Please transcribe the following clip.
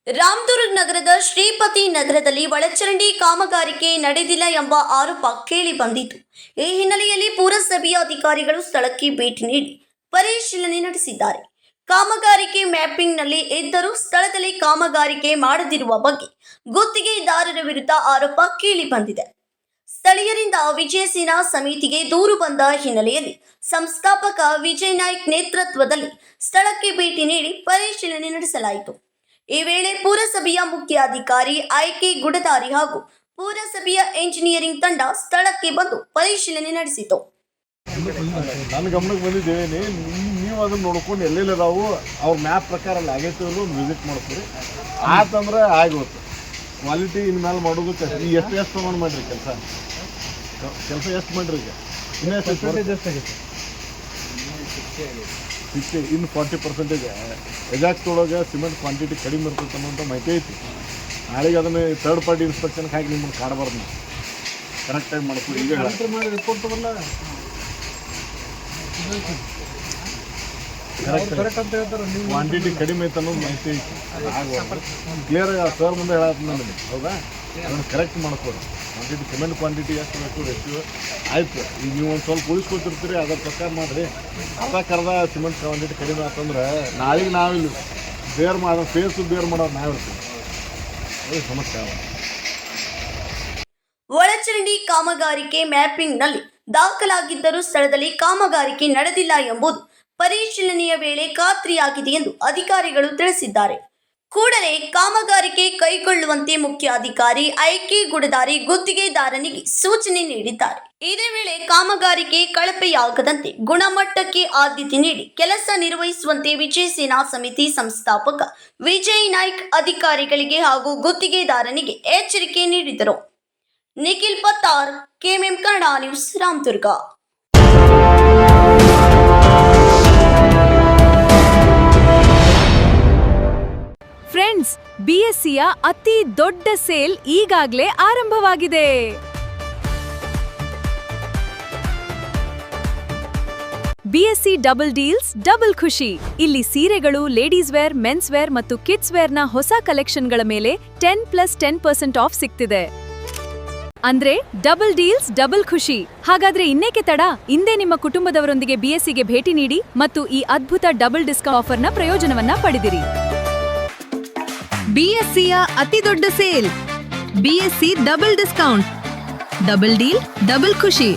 ರಾಮದುರ್ಗ ನಗರದ ಶ್ರೀಪತಿ ನಗರದಲ್ಲಿ ಒಳಚರಂಡಿ ಕಾಮಗಾರಿಕೆ ನಡೆದಿಲ್ಲ ಎಂಬ ಆರೋಪ ಕೇಳಿ ಬಂದಿತು. ಈ ಹಿನ್ನೆಲೆಯಲ್ಲಿ ಪುರಸಭೆಯ ಅಧಿಕಾರಿಗಳು ಸ್ಥಳಕ್ಕೆ ಭೇಟಿ ನೀಡಿ ಪರಿಶೀಲನೆ ನಡೆಸಿದ್ದಾರೆ. ಕಾಮಗಾರಿಕೆ ಮ್ಯಾಪಿಂಗ್ನಲ್ಲಿ ಇದ್ದರೂ ಸ್ಥಳದಲ್ಲಿ ಕಾಮಗಾರಿಕೆ ಮಾಡದಿರುವ ಬಗ್ಗೆ ಗುತ್ತಿಗೆದಾರರ ವಿರುದ್ಧ ಆರೋಪ ಕೇಳಿ ಬಂದಿದೆ. ಸ್ಥಳೀಯರಿಂದ ವಿಜಯ ಸೇನಾ ಸಮಿತಿಗೆ ದೂರು ಬಂದ ಹಿನ್ನೆಲೆಯಲ್ಲಿ ಸಂಸ್ಥಾಪಕ ವಿಜಯ್ ನಾಯ್ಕ್ ನೇತೃತ್ವದಲ್ಲಿ ಸ್ಥಳಕ್ಕೆ ಭೇಟಿ ನೀಡಿ ಪರಿಶೀಲನೆ ನಡೆಸಲಾಯಿತು. ಈ ವೇಳೆ ಪುರಸಭೆಯ ಮುಖ್ಯಾಧಿಕಾರಿ ಐಕೆ ಗುಡದಾರಿ ಹಾಗೂ ಪುರಸಭೆಯ ಎಂಜಿನಿಯರಿಂಗ್ ತಂಡ ಸ್ಥಳಕ್ಕೆ ಬಂದು ಪರಿಶೀಲನೆ ನಡೆಸಿತು. ನನ್ನ ಗಮನಕ್ಕೆ ಬಂದಿದ್ದೇವೆ, ನೀವು ಅದನ್ನ ನೋಡ್ಕೊಂಡು ಎಲ್ಲೆಲ್ಲದಾವು ಅವ್ರ ಮ್ಯಾಪ್ ಪ್ರಕಾರ ಅಲ್ಲಿ ಆಗೈತೆ ಒಂದು ವಿಸಿಟ್ ಮಾಡ್ತೀರಿ. ಆತಂದ್ರೆ ಆಗೋತು ಕ್ವಾಲಿಟಿ ಇನ್ಮೇಲೆ ಮಾಡೋದು ಈ ಎಷ್ಟು ತೊಗೊಂಡು ಮಾಡಿರಿ ಕೆಲಸ ಎಷ್ಟು ಮಾಡಿರಿ ಈಗ ಇನ್ನು 40% ಎಜಾಕ್ಟ್ ಒಳಗೆ ಸಿಮೆಂಟ್ ಕ್ವಾಂಟಿಟಿ ಕಡಿಮೆ ಇರ್ತೈತೆ ಅನ್ನೋಂಥ ಮಾಹಿತಿ ಐತಿ. ನಾಳೆಗೆ ಅದನ್ನು ಥರ್ಡ್ ಪಾರ್ಟಿ ಇನ್ಸ್ಪೆಕ್ಷನ್ಗೆ ಹಾಕಿ ನಿಮ್ಮನ್ನು ಕಾಡಬಾರ್ದು. ನಾವು ಕರೆಕ್ಟಾಗಿ ಮಾಡ್ತೀವಿ. ಈಗ ರಿಪೋರ್ಟ್ ಬರಲ್ಲ ಕರೆಕ್ಟ್ ಅಂತ ಹೇಳ್ತಾರೆ. ನೀವು ಕ್ವಾಂಟಿಟಿ ಕಡಿಮೆ ಐತೆ ಅನ್ನೋದು ಮಾಹಿತಿ ಐತಿ. ಕ್ಲಿಯರಾಗಿ ಸರ್ ಮುಂದೆ ಹೇಳತ್ತೆ ನನಗೆ, ಹೌದಾ? ಅದನ್ನು ಕರೆಕ್ಟ್ ಮಾಡ್ಕೊಡಿ. ಕ್ವಾಂಟಿಟಿ ಸಿಮೆಂಟ್ ಕ್ವಾಂಟಿಟಿ ಎಷ್ಟು ಬೇಕು ರೆಸ್ಯೂ ಆಯ್ತು. ಈಗ ನೀವು ಒಂದು ಸ್ವಲ್ಪ ಉಳಿಸ್ಕೊತಿರ್ತೀರಿ, ಅದರ ಪ್ರಕಾರ ಮಾಡಿರಿ. ಕರ್ದ ಸಿಮೆಂಟ್ ಕ್ವಾಂಟಿಟಿ ಕಡಿಮೆ ಆತಂದ್ರೆ ನಾಳೆಗೆ ನಾವಿಲ್ಲಿ ಫೇಸು ಬೇರ್ ಮಾಡೋದು ನಾವಿರ್ತೀವಿ. ಅದು ಸಮಸ್ಯೆ ಆಗ. ಒಳಚರಂಡಿ ಕಾಮಗಾರಿಕೆ ಮ್ಯಾಪಿಂಗ್ನಲ್ಲಿ ದಾಖಲಾಗಿದ್ದರೂ ಸ್ಥಳದಲ್ಲಿ ಕಾಮಗಾರಿಕೆ ನಡೆದಿಲ್ಲ ಎಂಬುದು ಪರಿಶೀಲನೆಯ ವೇಳೆ ಖಾತ್ರಿಯಾಗಿದೆ ಎಂದು ಅಧಿಕಾರಿಗಳು ತಿಳಿಸಿದ್ದಾರೆ. ಕೂಡಲೇ ಕಾಮಗಾರಿಕೆ ಕೈಗೊಳ್ಳುವಂತೆ ಮುಖ್ಯಾಧಿಕಾರಿ ಐಕೆ ಗುಡದಾರಿ ಗುತ್ತಿಗೆದಾರನಿಗೆ ಸೂಚನೆ ನೀಡಿದ್ದಾರೆ. ಇದೇ ವೇಳೆ ಕಾಮಗಾರಿಕೆ ಕಳಪೆಯಾಗದಂತೆ ಗುಣಮಟ್ಟಕ್ಕೆ ಆದ್ಯತೆ ನೀಡಿ ಕೆಲಸ ನಿರ್ವಹಿಸುವಂತೆ ವಿಜಯ ಸೇನಾ ಸಮಿತಿ ಸಂಸ್ಥಾಪಕ ವಿಜಯ್ ನಾಯ್ಕ್ ಅಧಿಕಾರಿಗಳಿಗೆ ಹಾಗೂ ಗುತ್ತಿಗೆದಾರನಿಗೆ ಎಚ್ಚರಿಕೆ ನೀಡಿದರು. ನಿಖಿಲ್ ಪತ್ತಾರ್, ಕೆಎಂಎಂ ಕನ್ನಡ ನ್ಯೂಸ್, ರಾಮದುರ್ಗ. ಫ್ರೆಂಡ್ಸ್, ಬಿಎಸ್ಸಿಯ ಅತಿ ದೊಡ್ಡ ಸೇಲ್ ಈಗಾಗಲೇ ಆರಂಭವಾಗಿದೆ. ಬಿಎಸ್ಸಿ ಡಬಲ್ ಡೀಲ್ಸ್ ಡಬಲ್ ಖುಷಿ. ಇಲ್ಲಿ ಸೀರೆಗಳು, ಲೇಡೀಸ್ ವೇರ್, ಮೆನ್ಸ್ ವೇರ್ ಮತ್ತು ಕಿಡ್ಸ್ ವೇರ್ನ ಹೊಸ ಕಲೆಕ್ಷನ್ಗಳ ಮೇಲೆ 10+10% ಆಫ್ ಸಿಗ್ತಿದೆ. ಅಂದ್ರೆ ಡಬಲ್ ಡೀಲ್ಸ್ ಡಬಲ್ ಖುಷಿ. ಹಾಗಾದ್ರೆ ಇನ್ನೇಕೆ ತಡ? ಇಂದೇ ನಿಮ್ಮ ಕುಟುಂಬದವರೊಂದಿಗೆ ಬಿಎಸ್ಸಿಗೆ ಭೇಟಿ ನೀಡಿ ಮತ್ತು ಈ ಅದ್ಭುತ ಡಬಲ್ ಡಿಸ್ಕೌಂಟ್ ಆಫರ್ನ ಪ್ರಯೋಜನವನ್ನ ಪಡೆದಿರಿ. ಬಿಎಸ್ಸಿಯ ಅತಿ ದೊಡ್ಡ sale, BSc double discount, double deal double ಖುಷಿ.